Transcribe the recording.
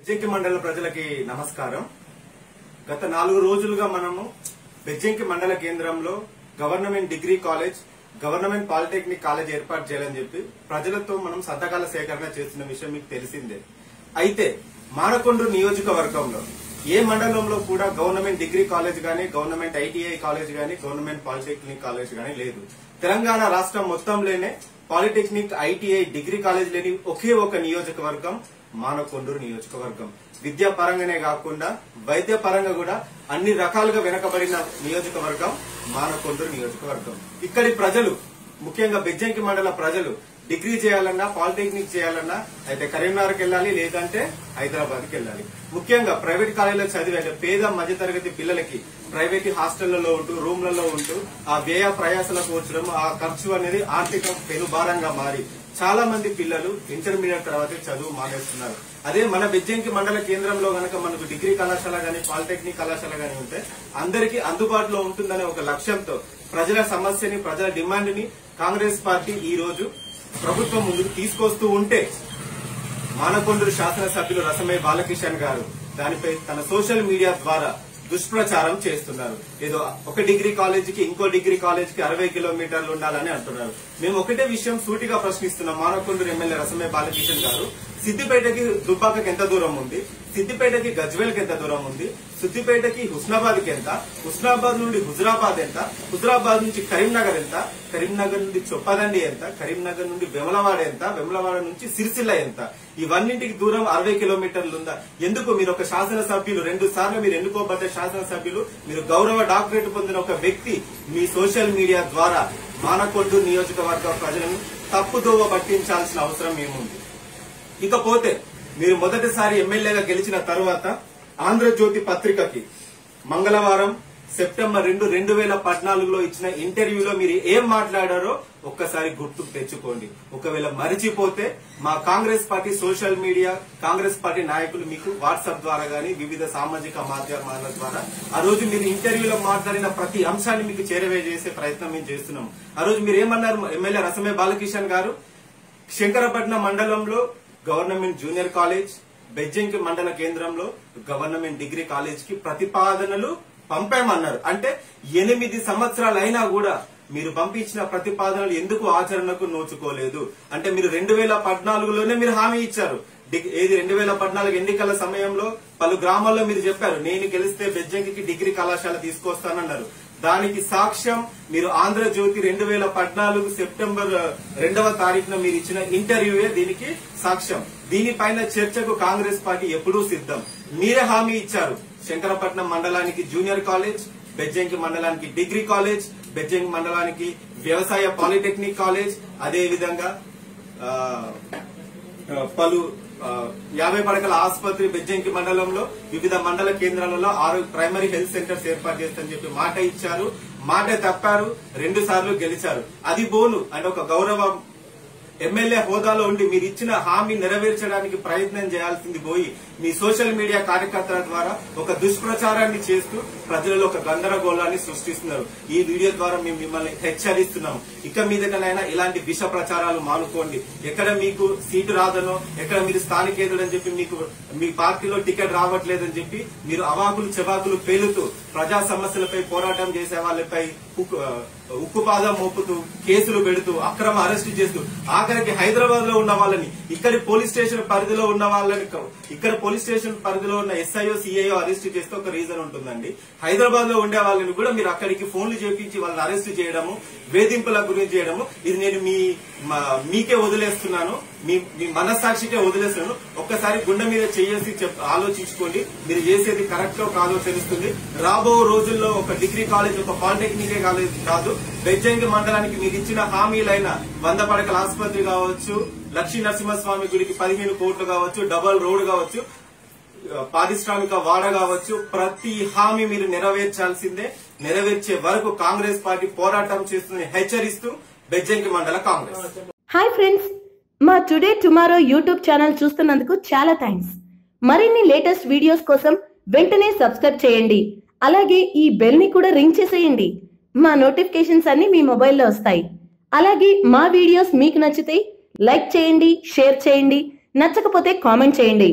బెజ్జంకి మండల ప్రజలకి నమస్కారం. గత 4 రోజులుగా మనము బెజ్జంకి మండల కేంద్రంలో government degree college, government polytechnic college ఏర్పాటు చేయాలని చెప్పి ప్రజలతో మనం సంతకాల సేకరణ చేస్తున్న విషయం మీకు తెలిసిందే. అయితే మానకొండూరు నియోజకవర్గంలో ఏ మండలంలో కూడా గవర్నమెంట్ డిగ్రీ కాలేజ్ గానీ, గవర్నమెంట్ ఐటీఐ కాలేజ్ గానీ, గవర్నమెంట్ పాలిటెక్నిక్ కాలేజ్ గానీ లేదు. తెలంగాణ రాష్ట్రం మొత్తంలోనే పాలిటెక్నిక్, ఐటీఐ, డిగ్రీ కాలేజ్ లేని ఒకే ఒక నియోజకవర్గం మానకొండూరు నియోజకవర్గం. విద్యా పరంగానే కాకుండా వైద్య పరంగా కూడా అన్ని రకాలుగా వెనకబడిన నియోజకవర్గం మానకొండూరు నియోజకవర్గం. ఇక్కడి ప్రజలు, ముఖ్యంగా బెజ్జంకి మండల ప్రజలు డిగ్రీ చేయాలన్నా, పాలిటెక్నిక్ చేయాలన్నా అయితే కరీంనగర్కి వెళ్ళాలి, లేదంటే హైదరాబాద్కి వెళ్ళాలి. ముఖ్యంగా ప్రైవేట్ కాలేజీలో చదివే పేద మధ్యతరగతి పిల్లలకి ప్రైవేట్ హాస్టళ్లలో ఉంటూ, రూమ్లలో ఉంటూ ఆ వ్యయ ప్రయాసాలకు వచ్చడం, ఆ ఖర్చు అనేది ఆర్థిక పెనుభారంగా మారి చాలా మంది పిల్లలు ఇంటర్మీడియట్ తర్వాత చదువు మానేస్తున్నారు. అదే మన బెజ్జంకి మండల కేంద్రంలో గనక మనకు డిగ్రీ కళాశాల గానీ, పాలిటెక్నిక్ కళాశాల గానీ ఉంటే అందరికీ అందుబాటులో ఉంటుందనే ఒక లక్ష్యంతో ప్రజల సమస్యని, ప్రజల డిమాండ్ ని కాంగ్రెస్ పార్టీ ఈ రోజు ప్రభుత్వం ముందుకు తీసుకొస్తూ ఉంటే మానకొండూరు శాసనసభ్యులు రసమయ్య బాలకిషన్ గారు దానిపై తన సోషల్ మీడియా ద్వారా దుష్ప్రచారం చేస్తున్నారు. ఏదో ఒక డిగ్రీ కాలేజీకి ఇంకో డిగ్రీ కాలేజీకి 60 కిలోమీటర్లు ఉండాలని అంటున్నారు. మేము ఒకటే విషయం సూటిగా ప్రశ్నిస్తున్నాం. మానకొండూరు ఎమ్మెల్యే రసమయ్య బాలకిషన్ గారు, సిద్దిపేటకి దుబ్బాకకి ఎంత దూరం ఉంది? సిద్దిపేటకి గజ్వేల్కి ఎంత దూరం ఉంది? సిద్దిపేటకి హుస్నాబాద్ కి ఎంత? హుస్నాబాద్ నుండి హుజురాబాద్ ఎంత? హుజురాబాద్ నుంచి కరీంనగర్ ఎంత? కరీంనగర్ నుండి చొప్పదండి ఎంత? కరీంనగర్ నుండి వెమలవాడ ఎంత? వెమలవాడ నుంచి సిరిసిల్ల ఎంత? ఇవన్నింటికి దూరం 60 కిలోమీటర్లు ఉందా? ఎందుకు మీరు ఒక శాసనసభ్యులు, 2 సార్లు మీరు ఎన్నుకోబడ్డ శాసనసభ్యులు, మీరు గౌరవ డాక్టరేట్ పొందిన ఒక వ్యక్తి మీ సోషల్ మీడియా ద్వారా మానకొండూరు నియోజకవర్గ ప్రజలను తప్పుదోవ పట్టించాల్సిన అవసరం ఏముంది? ఇకపోతే మీరు మొదటిసారి ఎమ్మెల్యేగా గెలిచిన తరువాత ఆంధ్రజ్యోతి పత్రికకి మంగళవారం సెప్టెంబర్ 2, 2014లో ఇచ్చిన ఇంటర్వ్యూలో మీరు ఏం మాట్లాడారో ఒక్కసారి గుర్తుకు తెచ్చుకోండి. ఒకవేళ మరిచిపోతే మా Congress party social media, Congress party నాయకులు మీకు వాట్సాప్ ద్వారా గానీ, వివిధ సామాజిక మాధ్యమాల ద్వారా ఆ రోజు మీరు ఇంటర్వ్యూలో మాట్లాడిన ప్రతి అంశాన్ని మీకు చేరవేసే ప్రయత్నం మేము చేస్తున్నాం. ఆ రోజు మీరు ఏమన్నారు? ఎమ్మెల్యే రసమయ్య బాలకిషన్ గారు శంకరపట్నం మండలంలో గవర్నమెంట్ జూనియర్ కాలేజ్, బెజ్జంకి మండల కేంద్రంలో గవర్నమెంట్ డిగ్రీ కాలేజ్ కి ప్రతిపాదనలు పంపామన్నారు. అంటే 8 సంవత్సరాలు అయినా కూడా మీరు పంపించిన ప్రతిపాదనలు ఎందుకు ఆచరణకు నోచుకోలేదు? అంటే మీరు 2014లోనే మీరు హామీ ఇచ్చారు. ఏది 2014 ఎన్నికల సమయంలో పలు గ్రామాల్లో మీరు చెప్పారు, నేను గెలిస్తే బెజ్జంకి డిగ్రీ కళాశాల తీసుకొస్తానన్నారు. దానికి సాక్ష్యం మీరు ఆంధ్రజ్యోతి 2014 సెప్టెంబర్ 2వ తారీఖున మీరు ఇచ్చిన ఇంటర్వ్యూయే దీనికి సాక్ష్యం. దీనిపైన చర్చకు కాంగ్రెస్ పార్టీ ఎప్పుడూ సిద్ధం. మీరే హామీ ఇచ్చారు, శంకరపట్నం మండలానికి జూనియర్ కాలేజ్, బెజ్జంకి మండలానికి డిగ్రీ కాలేజ్, బెజ్జంకి మండలానికి వ్యవసాయ పాలిటెక్నిక్ కాలేజ్, అదే విధంగా పలు 50 పడకల ఆసుపత్రి బెజ్జంకి మండలంలో వివిధ మండల కేంద్రాలలో 6 ప్రైమరీ హెల్త్ సెంటర్స్ ఏర్పాటు చేస్తారని చెప్పి మాట ఇచ్చారు. మాట తప్పారు. 2 సార్లు గెలిచారు. అది బోను అంటే ఒక గౌరవ ఎమ్మెల్యే హోదాలో ఉండి మీరు ఇచ్చిన హామీ నెరవేర్చడానికి ప్రయత్నం చేయాల్సింది పోయి మీ సోషల్ మీడియా కార్యకర్తల ద్వారా ఒక దుష్ప్రచారాన్ని చేస్తూ ప్రజలలో ఒక గందరగోళాన్ని సృష్టిస్తున్నారు. ఈ వీడియో ద్వారా మేము మిమ్మల్ని హెచ్చరిస్తున్నాం. ఇక మీదటనైనా ఇలాంటి విష ప్రచారాలు మానుకోండి. ఎక్కడ మీకు సీటు రాదనో, ఎక్కడ మీరు స్థానికేతుడని చెప్పి మీకు మీ పార్టీలో టికెట్ రావట్లేదని చెప్పి మీరు అవాకులు చెవాకులు పేలుతూ ప్రజా సమస్యలపై పోరాటం చేసే వాళ్ళపై ఉక్కుపాదం మోపుతూ కేసులు పెడుతూ అక్రమ అరెస్టు చేస్తూ ఆఖరికి హైదరాబాద్ లో ఉన్న వాళ్ళని, ఇక్కడి పోలీస్ స్టేషన్ పరిధిలో ఉన్న వాళ్ళని, ఇక్కడ పోలీస్ స్టేషన్ పరిధిలో ఉన్న ఎస్ఐఓ, సిఐఓ అరెస్ట్ చేస్తే ఒక రీజన్ ఉంటుందండి. హైదరాబాద్ లో ఉండే వాళ్ళని కూడా మీరు అక్కడికి ఫోన్లు చేపించి వాళ్ళని అరెస్ట్ చేయడము, వేధింపుల గురించి చేయడము, ఇది నేను మీకే వదిలేస్తున్నాను, మీ మనస్సాక్షికే వదిలేస్తున్నాను. ఒక్కసారి గుండె మీద చేసి ఆలోచించుకోండి. మీరు చేసేది కరెక్టో కాదో తెలుస్తుంది. రాబో రోజుల్లో ఒక డిగ్రీ కాలేజ్, ఒక పాలిటెక్నిక్ కాలేజ్ కాదు, బెజ్జంకి మండలానికి మీరు ఇచ్చిన హామీలైన 100 పడకల ఆసుపత్రి కావచ్చు, లక్ష్మీ నరసింహస్వామి గుడికి 15 కోట్లు కావచ్చు, డబల్ రోడ్ కావచ్చు, పారిశ్రామిక వాడ కావచ్చు, ప్రతి హామీ మీరు నెరవేర్చాల్సిందే. నెరవేర్చే వరకు కాంగ్రెస్ పార్టీ పోరాటం చేస్తుందని హెచ్చరిస్తూ బెజ్జంకి మండల కాంగ్రెస్. హాయ్ ఫ్రెండ్స్, మా టుడే టుమారో యూట్యూబ్ ఛానల్ చూస్తున్నందుకు చాలా థ్యాంక్స్. మరిన్ని లేటెస్ట్ వీడియోస్ కోసం వెంటనే సబ్స్క్రైబ్ చేయండి. అలాగే ఈ బెల్ ని కూడా రింగ్ చేసేయండి. మా నోటిఫికేషన్స్ అన్ని మీ మొబైల్లో వస్తాయి. అలాగే మా వీడియోస్ మీకు నచ్చితే లైక్ చేయండి, షేర్ చేయండి, నచ్చకపోతే కామెంట్ చేయండి.